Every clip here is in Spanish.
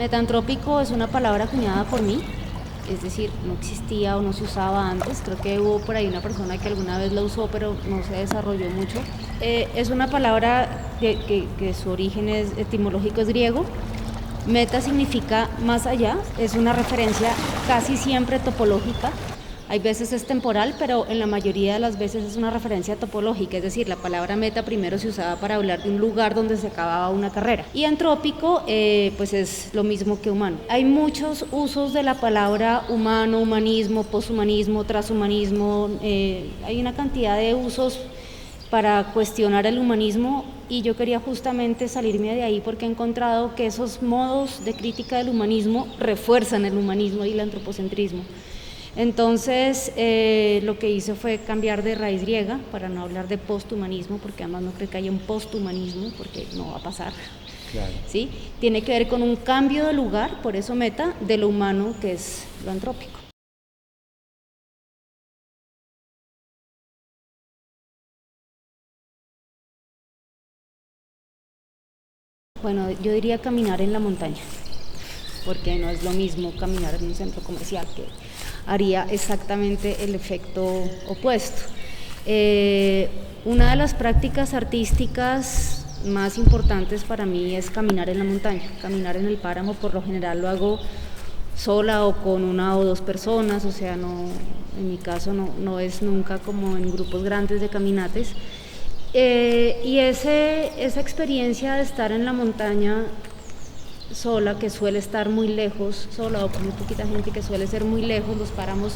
Metantrópico es una palabra acuñada por mí, es decir, no existía o no se usaba antes. Creo que hubo por ahí una persona que alguna vez la usó, pero no se desarrolló mucho. Es una palabra que su origen etimológico es griego. Meta significa más allá, es una referencia casi siempre topológica. Hay veces es temporal, pero en la mayoría de las veces es una referencia topológica, es decir, la palabra meta primero se usaba para hablar de un lugar donde se acababa una carrera. Y antrópico, pues es lo mismo que humano. Hay muchos usos de la palabra humano, humanismo, poshumanismo, transhumanismo, hay una cantidad de usos para cuestionar el humanismo, y yo quería justamente salirme de ahí porque he encontrado que esos modos de crítica del humanismo refuerzan el humanismo y el antropocentrismo. Entonces, lo que hice fue cambiar de raíz griega para no hablar de posthumanismo, porque además no creo que haya un posthumanismo, porque no va a pasar. Claro. ¿Sí? Tiene que ver con un cambio de lugar, por eso meta, de lo humano, que es lo antrópico. Bueno, yo diría caminar en la montaña, porque no es lo mismo caminar en un centro comercial, que haría exactamente el efecto opuesto. Una de las prácticas artísticas más importantes para mí es caminar en la montaña, caminar en el páramo. Por lo general lo hago sola o con una o dos personas, o sea, no, en mi caso no es nunca como en grupos grandes de caminates. Y esa experiencia de estar en la montaña sola, que suele estar muy lejos, sola o con muy poquita gente, que suele ser muy lejos, los páramos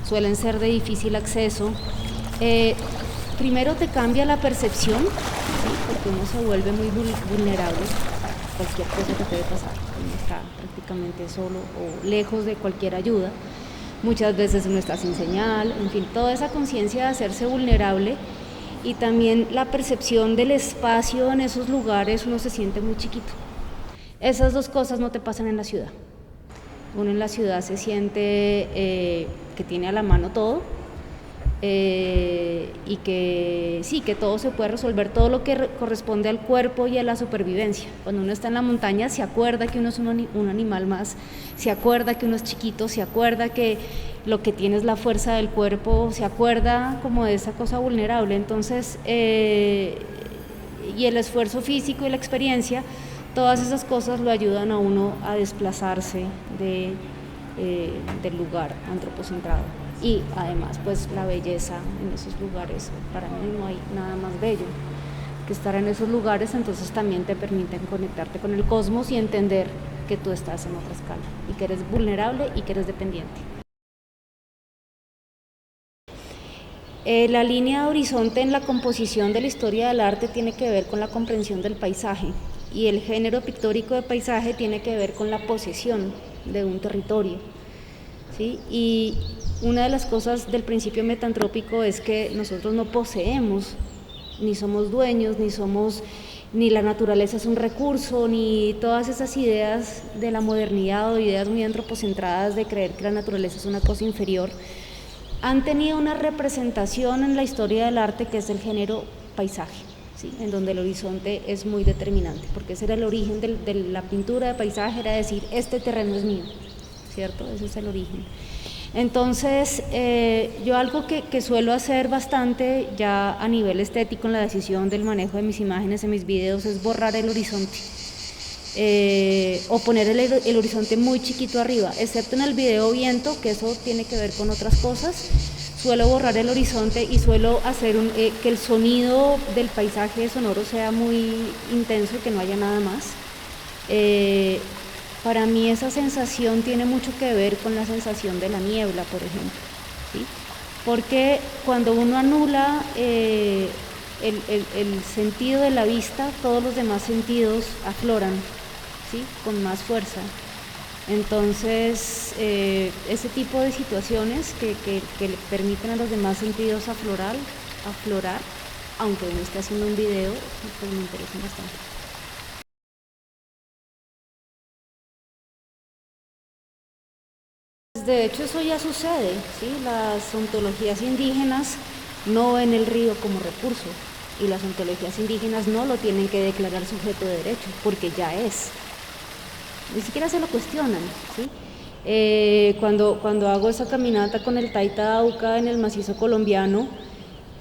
suelen ser de difícil acceso. Primero te cambia la percepción, ¿sí? Porque uno se vuelve muy vulnerable a cualquier cosa que puede pasar, uno está prácticamente solo o lejos de cualquier ayuda. Muchas veces uno está sin señal, en fin, toda esa conciencia de hacerse vulnerable, y también la percepción del espacio en esos lugares, uno se siente muy chiquito. Esas dos cosas no te pasan en la ciudad. Uno en la ciudad se siente que tiene a la mano todo, y que sí, que todo se puede resolver, todo lo que corresponde al cuerpo y a la supervivencia. Cuando uno está en la montaña se acuerda que uno es un animal más, se acuerda que uno es chiquito, se acuerda que lo que tiene es la fuerza del cuerpo, se acuerda como de esa cosa vulnerable. Entonces, y el esfuerzo físico y la experiencia, todas esas cosas lo ayudan a uno a desplazarse del lugar antropocentrado. Y además, pues la belleza en esos lugares, para mí no hay nada más bello que estar en esos lugares. Entonces también te permiten conectarte con el cosmos y entender que tú estás en otra escala y que eres vulnerable y que eres dependiente. La línea de horizonte en la composición de la historia del arte tiene que ver con la comprensión del paisaje, y el género pictórico de paisaje tiene que ver con la posesión de un territorio, ¿sí? Y una de las cosas del principio metantrópico es que nosotros no poseemos, ni somos dueños, ni la naturaleza es un recurso, ni todas esas ideas de la modernidad o ideas muy antropocentradas de creer que la naturaleza es una cosa inferior, han tenido una representación en la historia del arte que es el género paisaje, ¿sí? En donde el horizonte es muy determinante, porque ese era el origen de la pintura de paisaje, era decir, este terreno es mío, ¿cierto? Ese es el origen. Entonces, yo algo que suelo hacer bastante ya a nivel estético en la decisión del manejo de mis imágenes en mis videos es borrar el horizonte, o poner el horizonte muy chiquito arriba, excepto en el video viento, que eso tiene que ver con otras cosas. Suelo borrar el horizonte y suelo hacer que el sonido del paisaje sonoro sea muy intenso, que no haya nada más. Para mí esa sensación tiene mucho que ver con la sensación de la niebla, por ejemplo, ¿sí? Porque cuando uno anula el sentido de la vista, todos los demás sentidos afloran, ¿sí? Con más fuerza. Entonces, ese tipo de situaciones que le permiten a los demás sentidos aflorar, aunque uno esté haciendo un video, pues me interesan bastante. De hecho, eso ya sucede, ¿sí? Las ontologías indígenas no ven el río como recurso, y las ontologías indígenas no lo tienen que declarar sujeto de derecho, porque ya es. ni siquiera se lo cuestionan, ¿sí? Cuando hago esa caminata con el Taita Dauca en el macizo colombiano,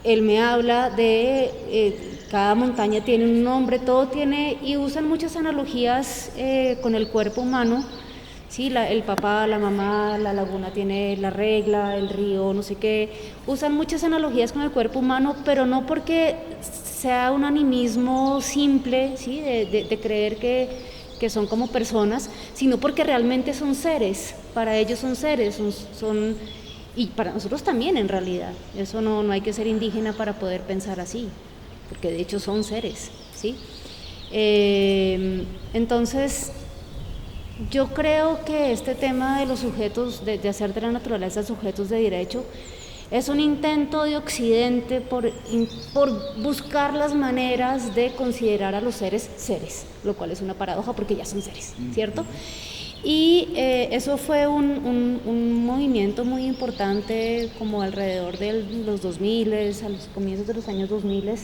él me habla de cada montaña tiene un nombre, todo tiene, y usan muchas analogías con el cuerpo humano, ¿sí? El papá, la mamá, la laguna tiene la regla, el río, no sé qué, usan muchas analogías con el cuerpo humano, pero no porque sea un animismo simple, ¿sí? de creer que son como personas, sino porque realmente son seres, para ellos son seres, y para nosotros también en realidad, eso no hay que ser indígena para poder pensar así, porque de hecho son seres, ¿sí? Entonces, yo creo que este tema de los sujetos, de hacer de la naturaleza sujetos de derecho, es un intento de Occidente por buscar las maneras de considerar a los seres seres, lo cual es una paradoja porque ya son seres, ¿cierto? Y eso fue un movimiento muy importante como alrededor de los 2000, a los comienzos de los años 2000,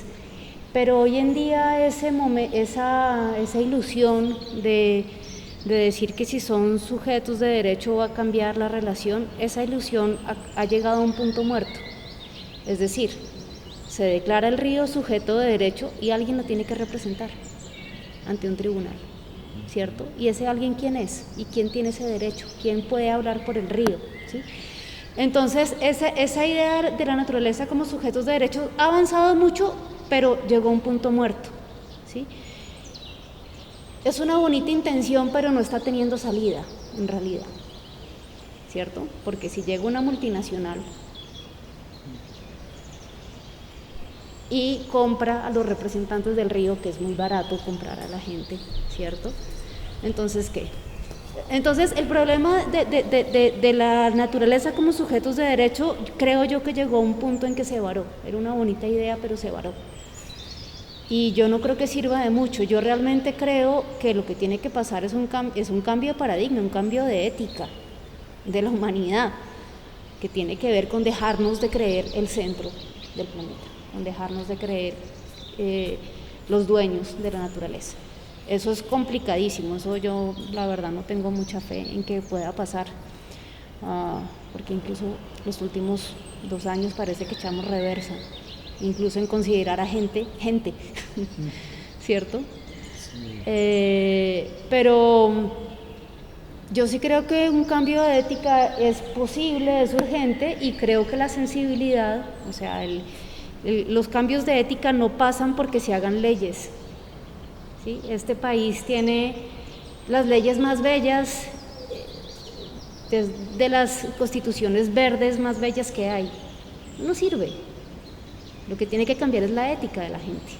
pero hoy en día esa ilusión de decir que si son sujetos de derecho va a cambiar la relación, esa ilusión ha llegado a un punto muerto. Es decir, se declara el río sujeto de derecho y alguien lo tiene que representar ante un tribunal, ¿cierto? ¿Y ese alguien quién es? ¿Y quién tiene ese derecho? ¿Quién puede hablar por el río? ¿Sí? Entonces, esa idea de la naturaleza como sujetos de derecho ha avanzado mucho, pero llegó a un punto muerto, ¿sí? Es una bonita intención, pero no está teniendo salida, en realidad, ¿cierto? Porque si llega una multinacional y compra a los representantes del río, que es muy barato comprar a la gente, ¿cierto? Entonces, ¿qué? Entonces, el problema de la naturaleza como sujetos de derecho, creo yo que llegó a un punto en que se varó. Era una bonita idea, pero se varó. Y yo no creo que sirva de mucho. Yo realmente creo que lo que tiene que pasar es un cambio de paradigma, un cambio de ética de la humanidad, que tiene que ver con dejarnos de creer el centro del planeta, con dejarnos de creer los dueños de la naturaleza. Eso es complicadísimo, eso yo la verdad no tengo mucha fe en que pueda pasar, porque incluso los últimos 2 años parece que echamos reversa, incluso en considerar a gente, ¿cierto? Sí. Pero yo sí creo que un cambio de ética es posible, es urgente, y creo que la sensibilidad, o sea, los cambios de ética no pasan porque se hagan leyes, ¿sí? Este país tiene las leyes más bellas, de las constituciones verdes más bellas que hay. No sirve. Lo que tiene que cambiar es la ética de la gente.